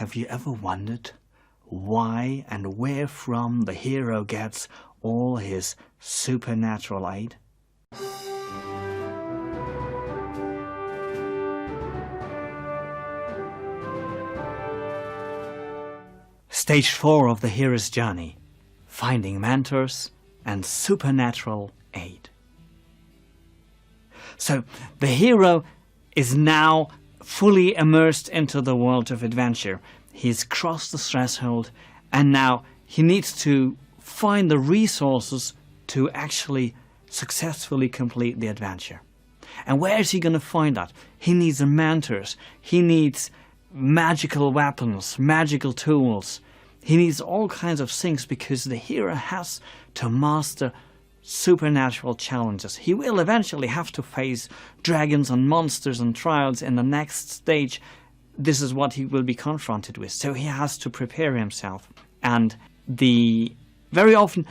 Have you ever wondered why and where from the hero gets all his supernatural aid? Stage 4 of the hero's journey: finding mentors and supernatural aid. So the hero is now fully immersed into the world of adventure. He's crossed the threshold, and now he needs to find the resources to actually successfully complete the adventure. And where is he going to find that? He needs mentors. He needs magical weapons, magical tools. He needs all kinds of things, because the hero has to master supernatural challenges. He will eventually have to face dragons and monsters and trials in the next stage. This is what he will be confronted with. So he has to prepare himself. And very often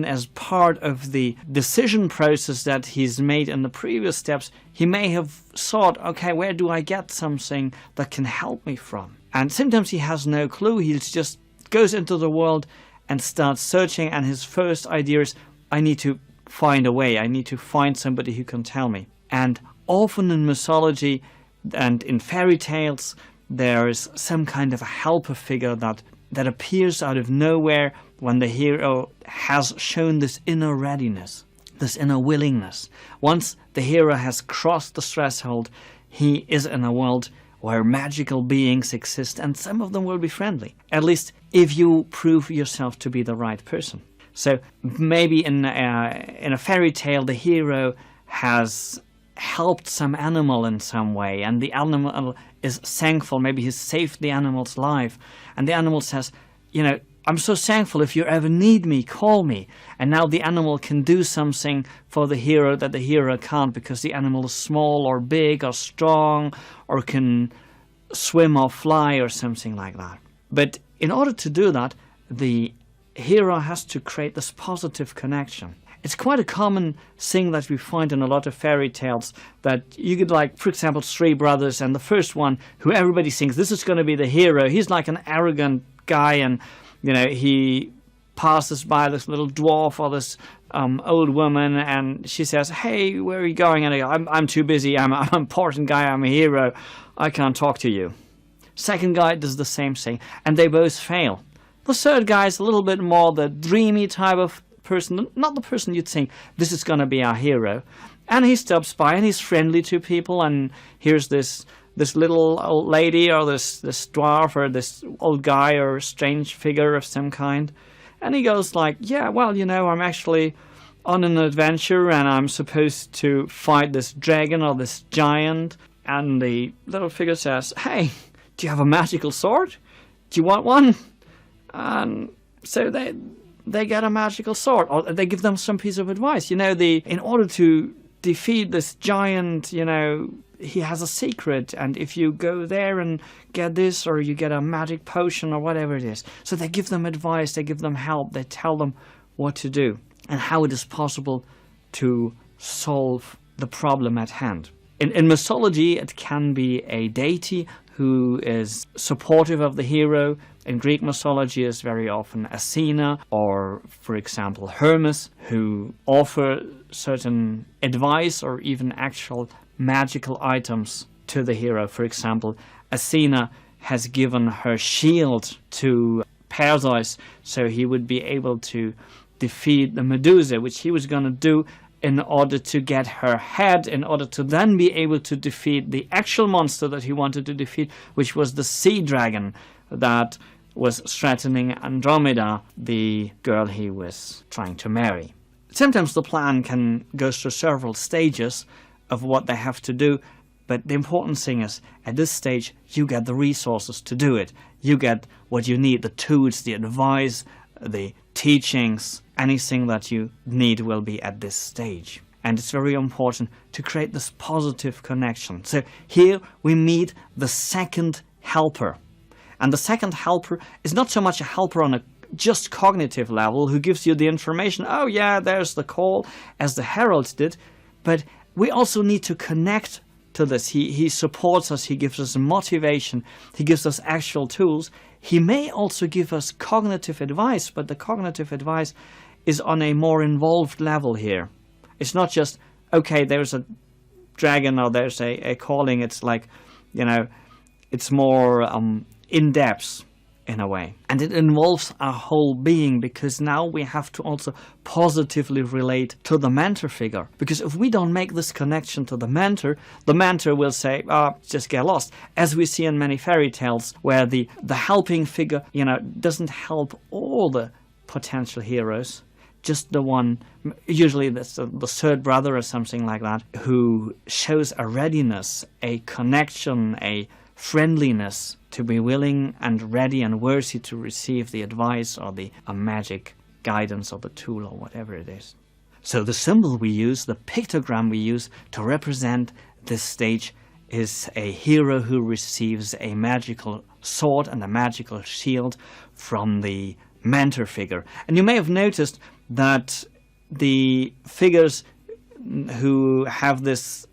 as part of the decision process that he's made in the previous steps, he may have thought, okay, where do I get something that can help me from? And sometimes he has no clue. He just goes into the world and starts searching, and his first idea is, I need to find a way. I need to find somebody who can tell me. And often in mythology and in fairy tales, there is some kind of a helper figure that appears out of nowhere when the hero has shown this inner readiness, this inner willingness. Once the hero has crossed the threshold, he is in a world where magical beings exist, and some of them will be friendly, at least if you prove yourself to be the right person. So maybe in a fairy tale, the hero has helped some animal in some way, and the animal is thankful. Maybe he saved the animal's life, and the animal says, you know, I'm so thankful. If you ever need me, call me. And now the animal can do something for the hero that the hero can't, because the animal is small or big or strong or can swim or fly or something like that. But in order to do that, the hero has to create this positive connection. It's quite a common thing that we find in a lot of fairy tales, that you could, like, for example, three brothers, and the first one, who everybody thinks this is going to be the hero, he's like an arrogant guy, and you know, he passes by this little dwarf or this old woman, and she says, hey, where are you going? And I go, I'm too busy, I'm an important guy, I'm a hero, I can't talk to you. Second guy does the same thing, and they both fail. The third guy is a little bit more the dreamy type of person, not the person you'd think, this is going to be our hero. And he stops by, and he's friendly to people, and here's this little old lady, or this dwarf, or this old guy, or a strange figure of some kind. And he goes like, yeah, well, you know, I'm actually on an adventure, and I'm supposed to fight this dragon or this giant. And the little figure says, hey, do you have a magical sword? Do you want one? And so they get a magical sword, or they give them some piece of advice. You know, in order to defeat this giant, you know, he has a secret, and if you go there and get this, or you get a magic potion, or whatever it is. So they give them advice, they give them help, they tell them what to do, and how it is possible to solve the problem at hand. In mythology, it can be a deity who is supportive of the hero. In Greek mythology, is very often Athena, or, for example, Hermes, who offer certain advice or even actual magical items to the hero. For example, Athena has given her shield to Perseus, so he would be able to defeat the Medusa, which he was going to do in order to get her head, in order to then be able to defeat the actual monster that he wanted to defeat, which was the sea dragon that was threatening Andromeda, the girl he was trying to marry. Sometimes the plan can go through several stages of what they have to do, but the important thing is, at this stage, you get the resources to do it. You get what you need, the tools, the advice, the teachings, anything that you need will be at this stage. And it's very important to create this positive connection. So here we meet the second helper. And the second helper is not so much a helper on a just cognitive level who gives you the information, oh yeah, there's the call, as the heralds did, but we also need to connect to this. He supports us, he gives us motivation, he gives us actual tools. He may also give us cognitive advice, but the cognitive advice is on a more involved level here. It's not just, okay, there's a dragon or there's a calling. It's like, it's more in-depth in a way. And it involves our whole being, because now we have to also positively relate to the mentor figure. Because if we don't make this connection to the mentor will say, just get lost. As we see in many fairy tales, where the helping figure, doesn't help all the potential heroes, just the one, usually that's the third brother or something like that, who shows a readiness, a connection, a friendliness to be willing and ready and worthy to receive the advice or the magic guidance or the tool or whatever it is. So the symbol we use, the pictogram we use to represent this stage, is a hero who receives a magical sword and a magical shield from the mentor figure. And you may have noticed that the figures who have this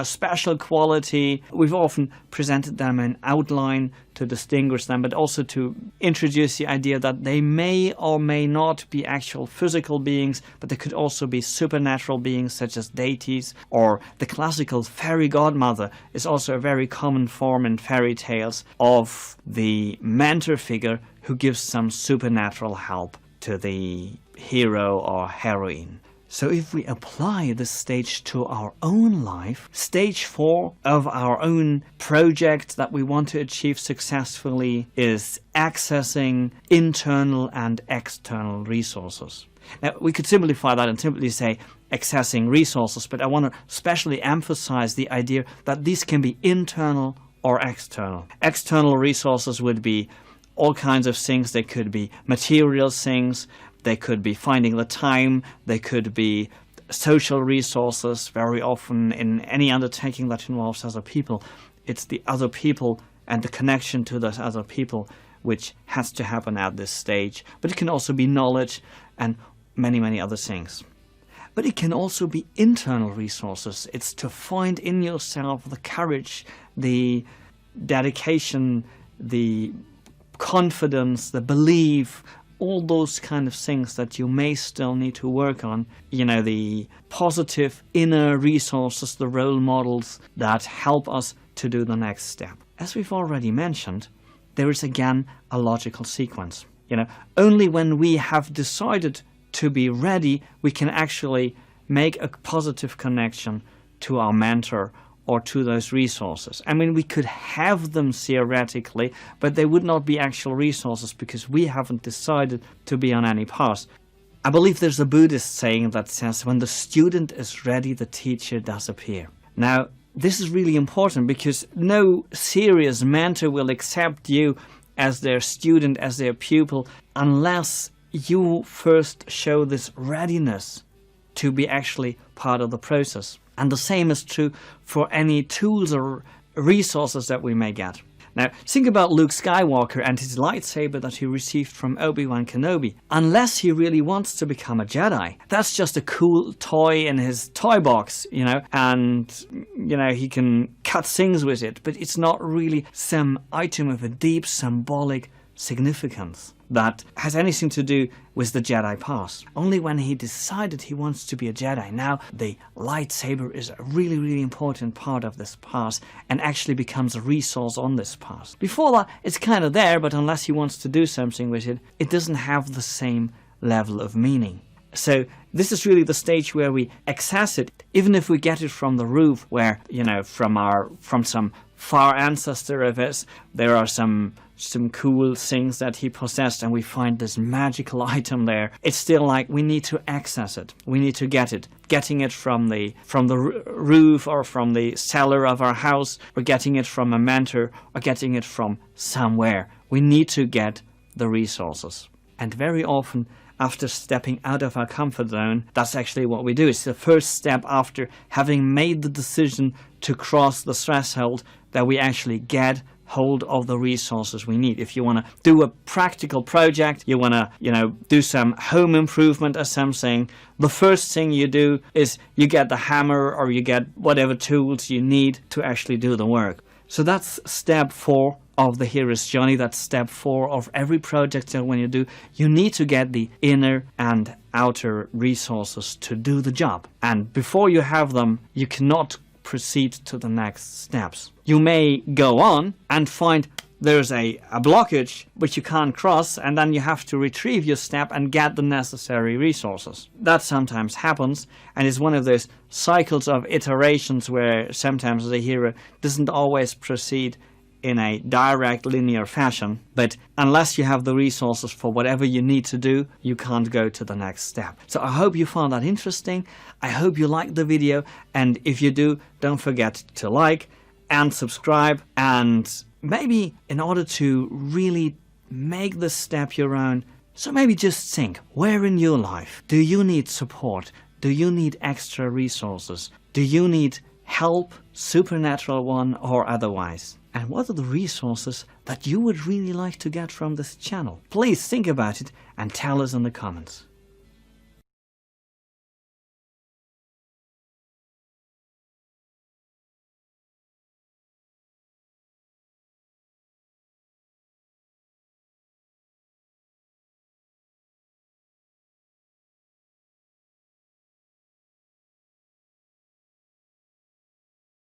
special quality, we've often presented them in outline to distinguish them, but also to introduce the idea that they may or may not be actual physical beings, but they could also be supernatural beings such as deities, or the classical fairy godmother is also a very common form in fairy tales of the mentor figure who gives some supernatural help to the hero or heroine. So if we apply this stage to our own life, stage 4 of our own project that we want to achieve successfully is accessing internal and external resources. Now, we could simplify that and simply say accessing resources, but I want to especially emphasize the idea that these can be internal or external. External resources would be all kinds of things. They could be material things, they could be finding the time, they could be social resources. Very often in any undertaking that involves other people, it's the other people and the connection to those other people which has to happen at this stage. But it can also be knowledge and many, many other things. But it can also be internal resources. It's to find in yourself the courage, the dedication, the confidence, the belief, all those kind of things that you may still need to work on. The positive inner resources, the role models that help us to do the next step. As we've already mentioned, there is again a logical sequence. Only when we have decided to be ready, we can actually make a positive connection to our mentor or to those resources. I mean, we could have them theoretically, but they would not be actual resources because we haven't decided to be on any path. I believe there's a Buddhist saying that says, when the student is ready, the teacher does appear. Now, this is really important because no serious mentor will accept you as their student, as their pupil, unless you first show this readiness to be actually part of the process. And the same is true for any tools or resources that we may get. Now, think about Luke Skywalker and his lightsaber that he received from Obi-Wan Kenobi. Unless he really wants to become a Jedi, that's just a cool toy in his toy box, and, he can cut things with it, but it's not really some item of a deep symbolic significance that has anything to do with the Jedi path. Only when he decided he wants to be a Jedi, now the lightsaber is a really, really important part of this path and actually becomes a resource on this path. Before that, it's kind of there, but unless he wants to do something with it, it doesn't have the same level of meaning. So this is really the stage where we access it, even if we get it from the roof, where, from some far ancestor of his, there are some cool things that he possessed and we find this magical item there. It's still like we need to access it. We need to get it. Getting it from the roof or from the cellar of our house, or getting it from a mentor, or getting it from somewhere. We need to get the resources. And very often, after stepping out of our comfort zone, that's actually what we do. It's the first step after having made the decision to cross the threshold that we actually get hold of the resources we need. If you want to do a practical project, you want to, do some home improvement or something, the first thing you do is you get the hammer or you get whatever tools you need to actually do the work. So that's step 4 of the hero's journey. That's step 4 of every project that when you do, you need to get the inner and outer resources to do the job. And before you have them, you cannot proceed to the next steps. You may go on and find there's a blockage which you can't cross, and then you have to retrieve your step and get the necessary resources. That sometimes happens, and is one of those cycles of iterations where sometimes the hero doesn't always proceed in a direct linear fashion, but unless you have the resources for whatever you need to do, you can't go to the next step. So I hope you found that interesting. I hope you liked the video, and if you do, don't forget to like and subscribe. And maybe in order to really make this step your own, so maybe just think, where in your life do you need support? Do you need extra resources? Do you need help, supernatural one or otherwise? And what are the resources that you would really like to get from this channel? Please think about it and tell us in the comments.